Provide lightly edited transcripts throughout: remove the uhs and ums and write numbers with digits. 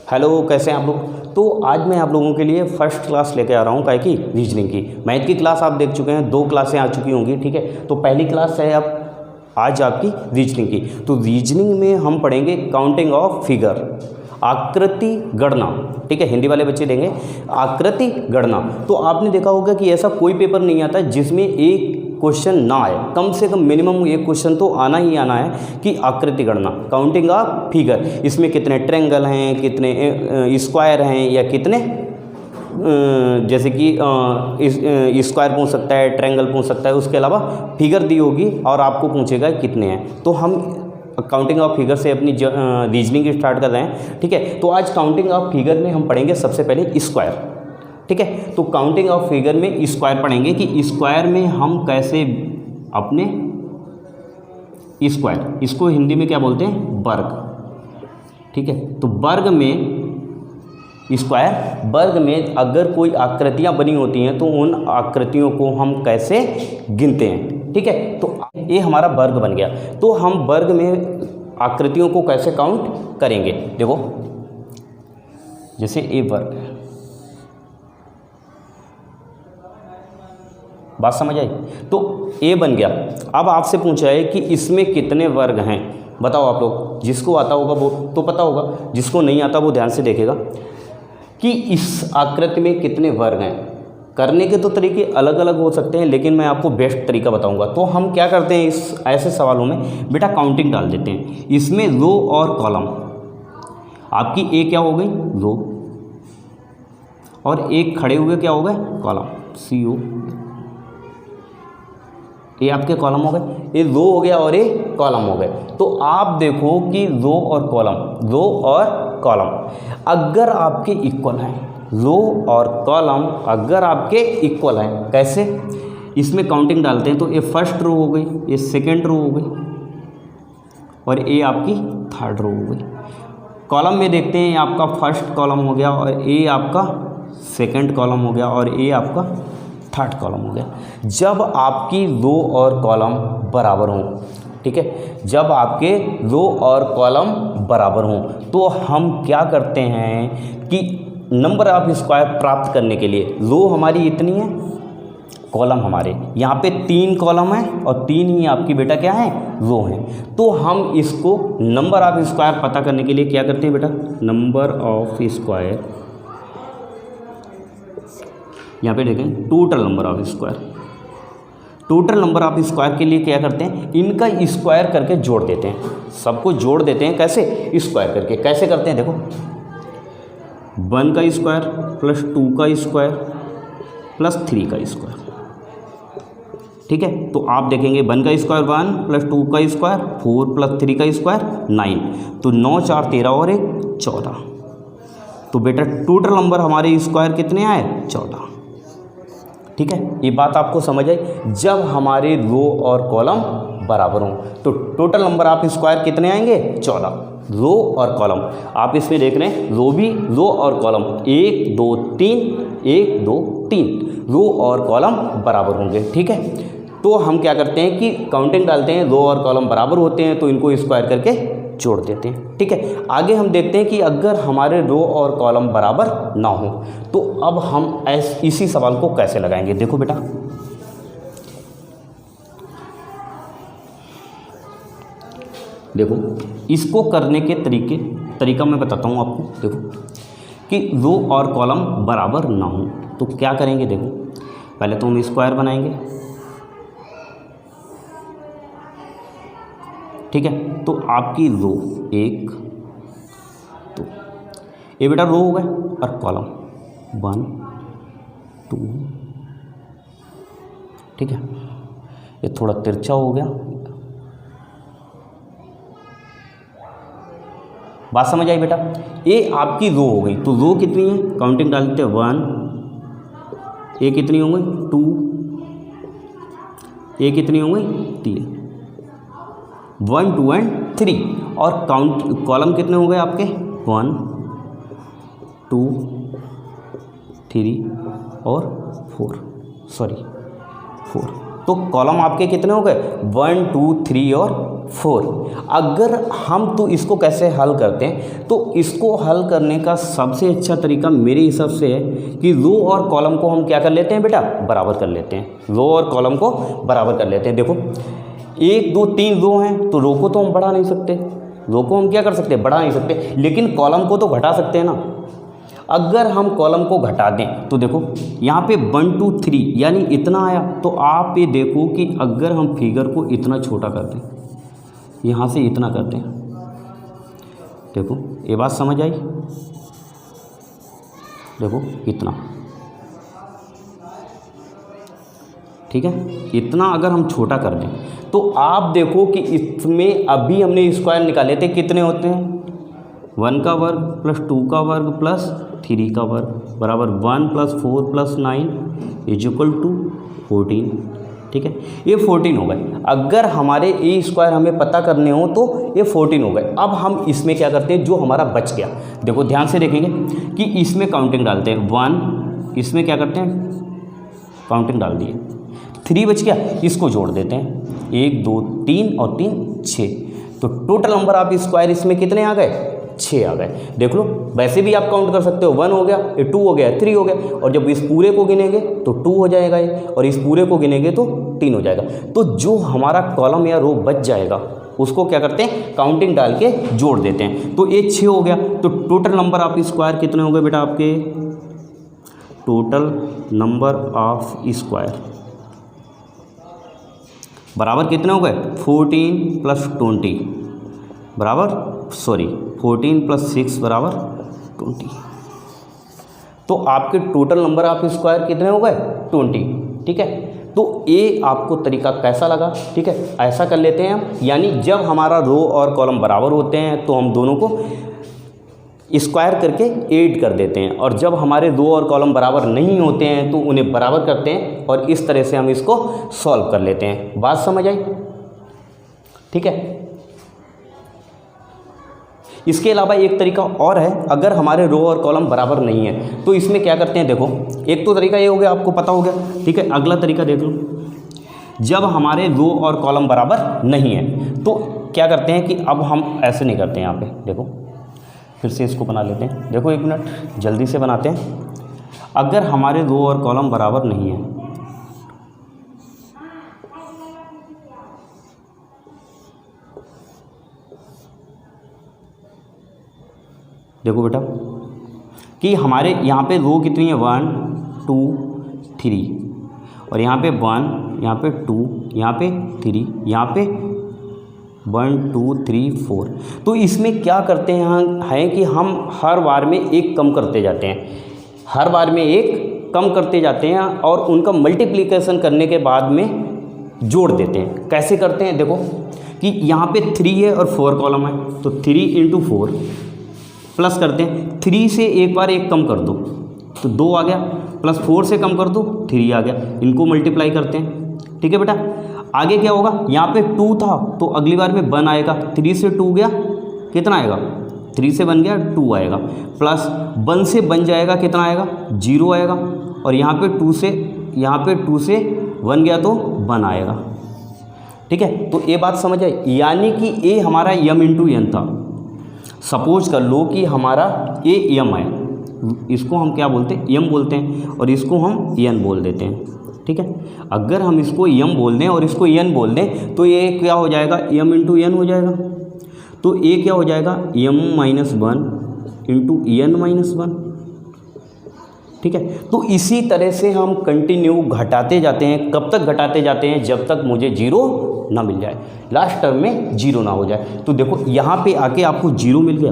Hello, कैसे हैं आप लोग। तो आज मैं आप लोगों के लिए फर्स्ट क्लास लेके आ रहा हूँ, काय की रीजनिंग की। मैथ की क्लास आप देख चुके हैं, 2 क्लासें आ चुकी होंगी, ठीक है। तो पहली क्लास है अब आज आपकी रीजनिंग की। तो रीजनिंग में हम पढ़ेंगे काउंटिंग ऑफ फिगर, आकृति गणना, ठीक है। हिंदी वाले बच्चे देंगे आकृति गणना। तो आपने देखा होगा कि ऐसा कोई पेपर नहीं आता जिसमें एक क्वेश्चन ना आए, कम से कम मिनिमम एक क्वेश्चन तो आना ही आना है कि आकृति गणना, काउंटिंग ऑफ फिगर। इसमें कितने ट्रायंगल हैं, कितने स्क्वायर हैं, या कितने जैसे कि स्क्वायर पूछ सकता है, ट्रायंगल पूछ सकता है, उसके अलावा फिगर दी होगी और आपको पूछेगा कितने हैं। तो हम काउंटिंग ऑफ फिगर से अपनी रीजनिंग स्टार्ट कर रहे हैं, ठीक है। तो आज काउंटिंग ऑफ फिगर में हम पढ़ेंगे सबसे पहले स्क्वायर, ठीक है। तो काउंटिंग ऑफ फिगर में स्क्वायर पढ़ेंगे कि स्क्वायर में हम कैसे अपने स्क्वायर, इसको हिंदी में क्या बोलते हैं, वर्ग, ठीक है। तो वर्ग में स्क्वायर, वर्ग में अगर कोई आकृतियां बनी होती हैं तो उन आकृतियों को हम कैसे गिनते हैं, ठीक है। तो ये हमारा वर्ग बन गया। तो हम वर्ग में आकृतियों को कैसे काउंट करेंगे, देखो जैसे ए वर्ग, बात समझ आई। तो ए बन गया। अब आपसे पूछा है कि इसमें कितने वर्ग हैं, बताओ आप लोग। जिसको आता होगा वो तो पता होगा, जिसको नहीं आता वो ध्यान से देखेगा कि इस आकृति में कितने वर्ग हैं। करने के तो तरीके अलग अलग हो सकते हैं, लेकिन मैं आपको बेस्ट तरीका बताऊंगा। तो हम क्या करते हैं, इस ऐसे सवालों में बेटा काउंटिंग डाल देते हैं। इसमें रो और कॉलम, आपकी ए क्या हो गई, रो, और एक खड़े हुए क्या हो गए, कॉलम, सी ओ। ये आपके कॉलम हो गए, ये रो हो गया और ये कॉलम हो गए। तो आप देखो कि रो और कॉलम, रो और कॉलम अगर आपके इक्वल हैं, रो और कॉलम अगर आपके इक्वल हैं, कैसे, इसमें काउंटिंग डालते हैं। तो ये फर्स्ट रो हो गई, ये सेकंड रो हो गई, और ये आपकी थर्ड रो हो गई। कॉलम में देखते हैं, आपका फर्स्ट कॉलम हो गया, और ये आपका सेकंड कॉलम हो गया, और ये आपका थर्ड कॉलम हो गया। जब आपकी रो और कॉलम बराबर हों, ठीक है, जब आपके रो और कॉलम बराबर हों, तो हम क्या करते हैं कि नंबर ऑफ स्क्वायर प्राप्त करने के लिए, रो हमारी इतनी है, कॉलम हमारे यहाँ पे 3 कॉलम है और 3 ही आपकी बेटा क्या है, रो हैं। तो हम इसको नंबर ऑफ स्क्वायर पता करने के लिए क्या करते हैं बेटा, नंबर ऑफ स्क्वायर, यहाँ पे देखें total number of square, total number of square के लिए क्या करते हैं, इनका स्क्वायर करके जोड़ देते हैं, सबको जोड़ देते हैं। कैसे, स्क्वायर करके। कैसे करते हैं, देखो 1 का स्क्वायर प्लस 2 का स्क्वायर प्लस 3 का स्क्वायर, ठीक है। तो आप देखेंगे 1 का स्क्वायर 1 प्लस 2 का स्क्वायर 4 प्लस 3 का स्क्वायर 9। तो 9 4 13 और 1 14। तो बेटा टोटल नंबर हमारे स्क्वायर कितने आए, 14, ठीक है। ये बात आपको समझ आई। जब हमारे रो और कॉलम बराबर हों तो टोटल नंबर ऑफ स्क्वायर कितने आएंगे, 14, रो और कॉलम। आप इसमें देख रहे हैं रो भी, रो और कॉलम 1 2 3 1 2 3, रो और कॉलम बराबर होंगे, ठीक है। तो हम क्या करते हैं कि काउंटिंग डालते हैं, रो और कॉलम बराबर होते हैं तो इनको स्क्वायर करके जोड़ देते हैं, ठीक है। आगे हम देखते हैं कि अगर हमारे रो और कॉलम बराबर ना हो तो अब हम इसी सवाल को कैसे लगाएंगे। देखो बेटा, देखो इसको करने के तरीका मैं बताता हूँ आपको। देखो कि रो और कॉलम बराबर ना हो तो क्या करेंगे, देखो पहले तो हम स्क्वायर बनाएंगे, ठीक है। तो आपकी रो 1 2, ये बेटा रो हो गए, और कॉलम 1 2, ठीक है। ये थोड़ा तिरछा हो गया, बात समझ आई बेटा। ये आपकी रो हो गई। तो रो कितनी है, काउंटिंग डालते हैं 1, ये कितनी हो गई 2, ये कितनी हो गई 3, 1 2 एंड 3, और कॉलम कितने हो गए आपके 1 2 3 और 4, तो कॉलम आपके कितने हो गए 1 2 3 और 4। अगर हम तो इसको कैसे हल करते हैं, तो इसको हल करने का सबसे अच्छा तरीका मेरे हिसाब से है कि रो और कॉलम को हम क्या कर लेते हैं बेटा, बराबर कर लेते हैं। रो और कॉलम को बराबर कर लेते हैं। देखो 1 2 3 रो हैं, तो रो को तो हम बढ़ा नहीं सकते, रो को हम क्या कर सकते हैं, बढ़ा नहीं सकते, लेकिन कॉलम को तो घटा सकते हैं ना। अगर हम कॉलम को घटा दें तो देखो यहाँ पे 1 2 3 यानी इतना आया, तो आप ये देखो कि अगर हम फिगर को इतना छोटा कर दें, यहाँ से इतना कर दें, देखो ये बात समझ आई, देखो इतना, ठीक है, इतना अगर हम छोटा कर दें तो आप देखो कि इसमें अभी हमने स्क्वायर निकाले थे, कितने होते हैं 1 का वर्ग प्लस 2 का वर्ग प्लस 3 का वर्ग बराबर 1 + 4 + 9 = 14। ठीक है, ये 14 हो गए। अगर हमारे ए स्क्वायर हमें पता करने हो तो ये 14 हो गए। अब हम इसमें क्या करते हैं, जो हमारा बच गया, देखो ध्यान से देखेंगे कि इसमें काउंटिंग डालते हैं 1, इसमें क्या करते हैं काउंटिंग डाल दिए, 3 बच गया, इसको जोड़ देते हैं 1 2 3 और 3 6। तो टोटल नंबर ऑफ स्क्वायर इसमें कितने आ गए, 6 आ गए। देख लो, वैसे भी आप काउंट कर सकते हो, 1 हो गया, ये 2 हो गया, 3 हो गया, और जब इस पूरे को गिनेंगे तो 2 हो जाएगा ये, और इस पूरे को गिनेंगे तो 3 हो जाएगा। तो जो हमारा कॉलम या रो बच जाएगा उसको क्या करते हैं, काउंटिंग डाल के जोड़ देते हैं। तो ये 6 हो गया। तो टोटल नंबर ऑफ स्क्वायर कितने हो गए बेटा आपके, टोटल नंबर ऑफ स्क्वायर बराबर कितने हो गए 14 + 20 बराबर 14 + 6 बराबर 20। तो आपके टोटल नंबर ऑफ स्क्वायर कितने हो गए 20। ठीक है, तो ये आपको तरीका कैसा लगा। ठीक है, ऐसा कर लेते हैं हम, यानी जब हमारा रो और कॉलम बराबर होते हैं तो हम दोनों को स्क्वायर करके ऐड कर देते हैं, और जब हमारे रो और कॉलम बराबर नहीं होते हैं तो उन्हें बराबर करते हैं, और इस तरह से हम इसको सॉल्व कर लेते हैं। बात समझ आई। ठीक है, इसके अलावा एक तरीका और है, अगर हमारे रो और कॉलम बराबर नहीं है तो इसमें क्या करते हैं, देखो एक तो तरीका ये हो गया, आपको पता हो गया। ठीक है, अगला तरीका देख लो, जब हमारे रो और कॉलम बराबर नहीं है तो क्या करते हैं कि अब हम ऐसे नहीं करते हैं, यहाँ पे देखो फिर से इसको बना लेते हैं, देखो 1 मिनट जल्दी से बनाते हैं। अगर हमारे रो और कॉलम बराबर नहीं है देखो बेटा कि हमारे यहाँ पे रो कितनी है 1 2 3, और यहाँ पे 1, यहाँ पे 2, यहाँ पे 3, यहाँ पे 1 2 3 4। तो इसमें क्या करते हैं कि हम हर बार में एक कम करते जाते हैं, हर बार में एक कम करते जाते हैं, और उनका मल्टीप्लिकेशन करने के बाद में जोड़ देते हैं। कैसे करते हैं, देखो कि यहाँ पे 3 है और 4 कॉलम है, तो 3 × 4 प्लस करते हैं, 3 से एक बार एक कम कर दो तो 2 आ गया, प्लस 4 से कम कर दो 3 आ गया, इनको मल्टीप्लाई करते हैं। ठीक है बेटा, आगे क्या होगा, यहाँ पे 2 था तो अगली बार में 1 आएगा, 3 से 2 गया कितना आएगा, 3 से 1 गया 2 आएगा, प्लस 1 से बन जाएगा कितना आएगा 0 आएगा, और यहाँ पे 2 से 1 गया तो 1 आएगा। ठीक है, तो ये बात समझ आई, यानी कि ये हमारा m × n था। सपोज कर लो कि हमारा ये m है, इसको हम क्या बोलते हैं m बोलते हैं, और इसको हम n बोल देते हैं। ठीक है, अगर हम इसको m बोल दें और इसको n बोल दें तो ये क्या हो जाएगा, m × n हो जाएगा। तो ये क्या हो जाएगा, m - 1 × n - 1। ठीक है, तो इसी तरह से हम कंटिन्यू घटाते जाते हैं। कब तक घटाते जाते हैं, जब तक मुझे 0 ना मिल जाए, लास्ट टर्म में 0 ना हो जाए। तो देखो यहाँ पे आके आपको 0 मिल गया,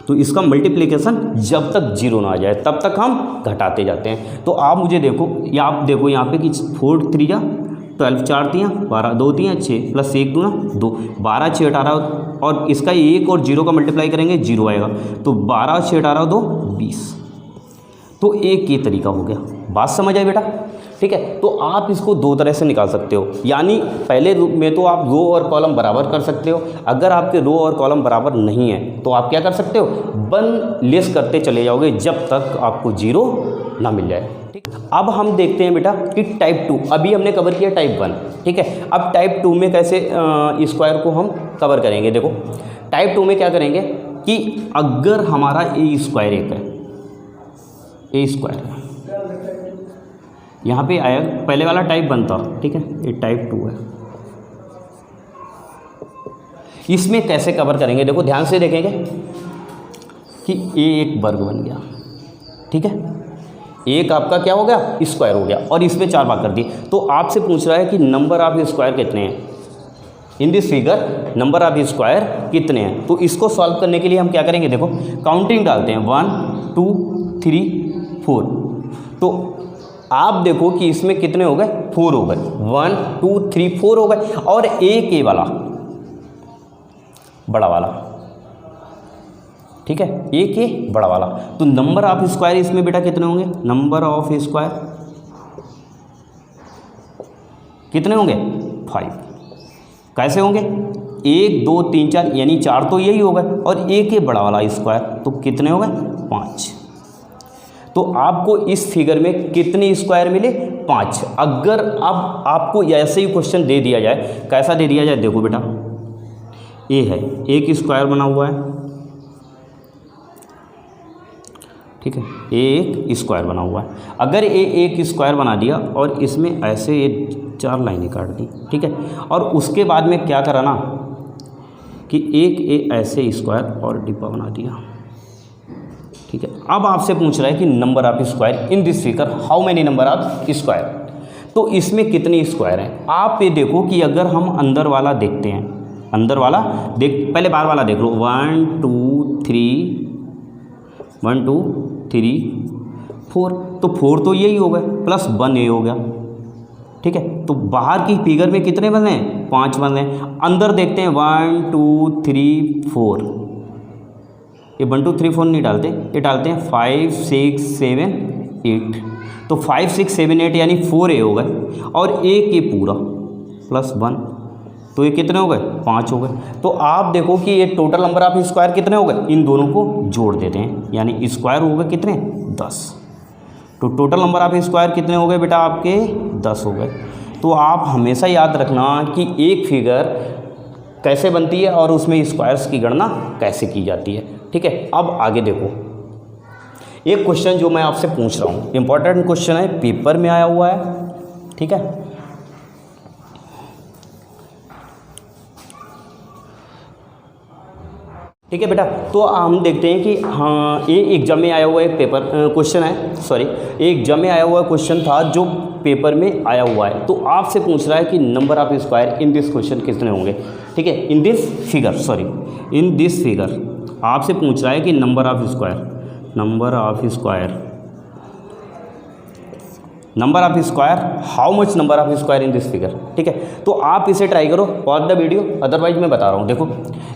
तो इसका मल्टीप्लिकेशन जब तक 0 ना आ जाए तब तक हम घटाते जाते हैं। तो आप मुझे देखो, या आप देखो यहाँ पे कि 4 × 3 = 12, 4 × 3 = 12, 2 × 3 = 6, प्लस 1 × 2 = 2, 12 6 18, और इसका 1 और 0 का मल्टीप्लाई करेंगे 0 आएगा, तो 12 6 18 2 20। तो एक ये तरीका हो गया। बात समझ आई बेटा। ठीक है, तो आप इसको 2 तरह से निकाल सकते हो, यानी पहले में तो आप रो और कॉलम बराबर कर सकते हो। अगर आपके रो और कॉलम बराबर नहीं है तो आप क्या कर सकते हो, 1 लेस करते चले जाओगे जब तक आपको 0 ना मिल जाए। ठीक। अब हम देखते हैं बेटा कि टाइप 2, अभी हमने कवर किया टाइप 1, ठीक है। अब टाइप 2 में कैसे स्क्वायर को हम कवर करेंगे। देखो टाइप 2 में क्या करेंगे कि अगर हमारा ए स्क्वायर एक है, ए स्क्वायर है, यहाँ पे आया, पहले वाला टाइप 1 था, ठीक है, ये टाइप 2 है। इसमें कैसे कवर करेंगे, देखो ध्यान से देखेंगे कि ए एक वर्ग बन गया, ठीक है, एक आपका क्या हो गया, स्क्वायर हो गया, और इसमें 4 भाग कर दिए। तो आपसे पूछ रहा है कि नंबर ऑफ स्क्वायर कितने हैं in this figure, number of square कितने हैं। तो इसको सॉल्व करने के लिए हम क्या करेंगे, देखो काउंटिंग डालते हैं 1 2 3 4। तो आप देखो कि इसमें कितने हो गए, 4 हो गए, 1 2 3 4 हो गए, और एक ए वाला बड़ा वाला, ठीक है, एक ये बड़ा वाला। तो नंबर ऑफ स्क्वायर इसमें बेटा कितने होंगे, नंबर ऑफ स्क्वायर कितने होंगे, 5। कैसे होंगे, 1 2 3 4, यानी 4 तो यही हो गए, और एक ये बड़ा वाला स्क्वायर, तो कितने हो गए, 5। तो आपको इस फिगर में कितने स्क्वायर मिले, 5। अगर अब आपको ऐसे ही क्वेश्चन दे दिया जाए, कैसा दे दिया जाए, देखो बेटा ए है, एक स्क्वायर बना हुआ है, ठीक है, एक स्क्वायर बना हुआ है। अगर ए एक स्क्वायर बना दिया और इसमें ऐसे ये 4 लाइनें काट दी, ठीक है, और उसके बाद में क्या करा ना कि एक ए ऐसे स्क्वायर और डिब्बा बना दिया, ठीक है। अब आपसे पूछ रहा है कि number of square in this figure, how many number of square. तो इसमें कितने स्क्वायर हैं, आप ये देखो कि अगर हम अंदर वाला देखते हैं, अंदर वाला देख, पहले बाहर वाला देख लो, 1 2 3 1 2 3 4, तो 4 तो यही हो गए, प्लस 1 ये हो गया, ठीक है। तो बाहर की फिगर में कितने बन रहे हैं, 5 बन रहे हैं। अंदर देखते हैं 1 2 3 4, ये 1 2 3 4 नहीं डालते, ये डालते हैं 5 6 7 8। तो 5 6 7 8 यानी 4 ए हो गए, और एक ये पूरा प्लस 1, तो ये कितने हो गए, 5 हो गए। तो आप देखो कि ये टोटल नंबर ऑफ स्क्वायर कितने हो गए, इन दोनों को जोड़ देते हैं, यानी स्क्वायर हो गए कितने, 10। तो टोटल नंबर ऑफ स्क्वायर कितने हो गए बेटा, आपके 10 हो गए। तो आप हमेशा याद रखना कि एक फिगर कैसे बनती है और उसमें स्क्वायर्स की गणना कैसे की जाती है, ठीक है। अब आगे देखो, एक क्वेश्चन जो मैं आपसे पूछ रहा हूँ, इंपॉर्टेंट क्वेश्चन है, पेपर में आया हुआ है, ठीक है। ठीक है बेटा, तो हम देखते हैं कि हाँ, ये एग्जाम में आया हुआ एक पेपर क्वेश्चन है, सॉरी, ये एग्जाम में आया हुआ क्वेश्चन था जो पेपर में आया हुआ है। तो आपसे पूछ रहा है कि number of square in this question कितने होंगे, ठीक है, in this figure, sorry, in this figure आपसे पूछ रहा है कि number of square, number of square, number of square, how much number of square in this figure, ठीक है। तो आप इसे ट्राई करो, पॉज द वीडियो, अदरवाइज मैं बता रहा हूँ। देखो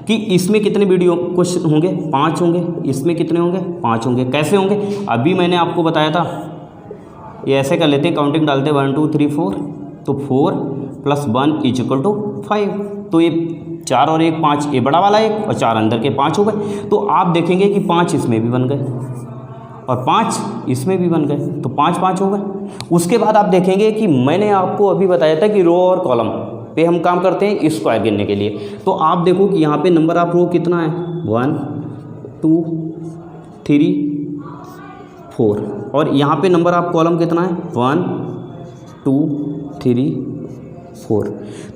कि इसमें कितने वीडियो क्वेश्चन होंगे, 5 होंगे, इसमें कितने होंगे, 5 होंगे। कैसे होंगे, अभी मैंने आपको बताया था, ये ऐसे कर लेते हैं, काउंटिंग डालते 1 2 3 4, तो 4 + 1 = 5। तो ये 4 और 1 5, ये बड़ा वाला 1 और 4 अंदर के 5 हो गए। तो आप देखेंगे कि 5 इसमें भी बन गए और 5 इसमें भी बन गए, तो 5 5 हो गए। उसके बाद आप देखेंगे कि मैंने आपको अभी बताया था कि रो और कॉलम पे हम काम करते हैं स्क्वायर गिनने के लिए। तो आप देखो कि यहाँ पे नंबर ऑफ रो कितना है, 1 2 3 4, और यहाँ पे नंबर ऑफ कॉलम कितना है, 1 2 3 4।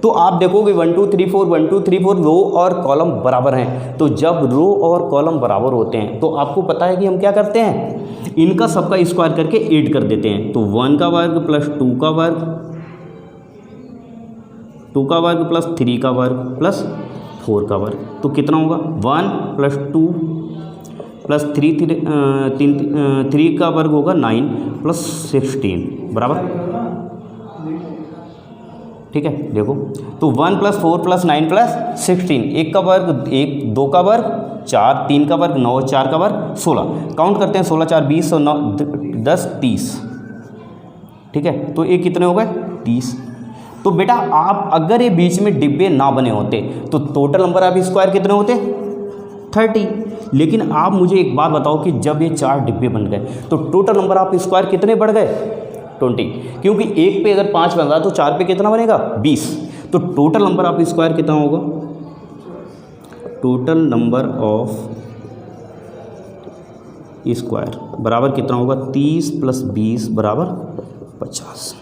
तो आप देखोगे 1 2 3 4 1 2 3 4 रो और कॉलम बराबर हैं। तो जब रो और कॉलम बराबर होते हैं तो आपको पता है कि हम क्या करते हैं, इनका सबका स्क्वायर करके ऐड कर देते हैं। तो 1 का वर्ग प्लस 2 का वर्ग, 2 का वर्ग प्लस 3 का वर्ग प्लस 4 का वर्ग, तो कितना होगा, 1 + 2 + 3 का वर्ग होगा 9 + 16 बराबर, ठीक है। देखो तो 1 + 4 + 9 + 16, 1 का वर्ग 1, 2 का वर्ग 4, 3 का वर्ग 9, 4 का वर्ग 16। काउंट करते हैं, 16 4 20 और 9 10 30, ठीक है। तो ये कितने हो गए, 30। तो बेटा आप अगर ये बीच में डिब्बे ना बने होते तो टोटल नंबर ऑफ स्क्वायर कितने होते, 30। लेकिन आप मुझे एक बात बताओ कि जब ये 4 डिब्बे बन गए तो टोटल नंबर ऑफ स्क्वायर कितने बढ़ गए? 20, क्योंकि एक पे अगर 5 बन रहा तो 4 पे कितना बनेगा? 20। तो टोटल नंबर ऑफ स्क्वायर कितना होगा? टोटल नंबर ऑफ स्क्वायर बराबर कितना होगा? 30 + 20 बराबर 50।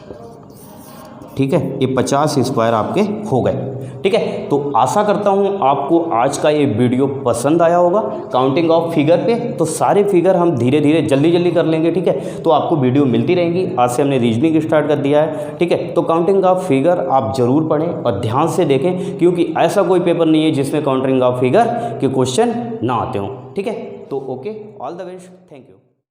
ठीक है, ये 50 स्क्वायर आपके हो गए। ठीक है, तो आशा करता हूँ आपको आज का ये वीडियो पसंद आया होगा। काउंटिंग ऑफ फिगर पे तो सारे फिगर हम धीरे धीरे जल्दी कर लेंगे। ठीक है, तो आपको वीडियो मिलती रहेंगी। आज से हमने रीजनिंग स्टार्ट कर दिया है। ठीक है, तो काउंटिंग ऑफ फिगर आप ज़रूर पढ़ें और ध्यान से देखें, क्योंकि ऐसा कोई पेपर नहीं है जिसमें काउंटिंग ऑफ फिगर के क्वेश्चन ना आते हों। ठीक है, तो okay, all the best, thank you.